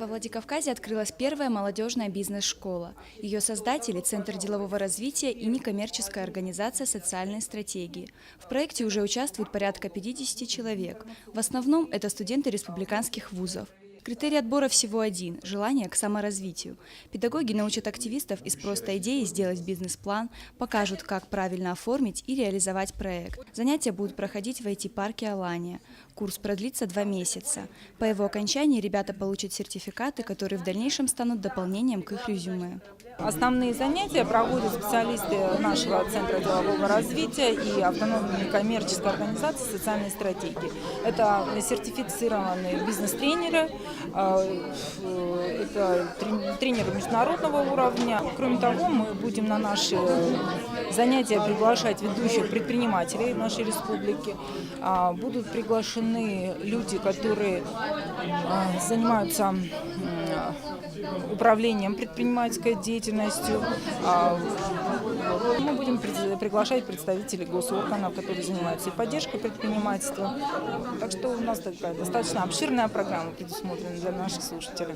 Во Владикавказе открылась первая молодежная бизнес-школа. Ее создатели – Центр делового развития и некоммерческая организация социальной стратегии. В проекте уже участвует порядка 50 человек. В основном это студенты республиканских вузов. Критерий отбора всего один – желание к саморазвитию. Педагоги научат активистов из простой идеи сделать бизнес-план, покажут, как правильно оформить и реализовать проект. Занятия будут проходить в IT-парке «Алания». Курс продлится 2 месяца. По его окончании ребята получат сертификаты, которые в дальнейшем станут дополнением к их резюме. Основные занятия проводят специалисты нашего Центра делового развития и автономной некоммерческой организации социальной стратегии. Это сертифицированные бизнес-тренеры, это тренеры международного уровня. Кроме того, мы будем на наши занятия приглашать ведущих предпринимателей нашей республики. Будут приглашены люди, которые занимаются управлением предпринимательской деятельностью. Мы будем приглашать представителей госорганов, которые занимаются и поддержкой предпринимательства. Так что у нас такая достаточно обширная программа предусмотрена для наших слушателей.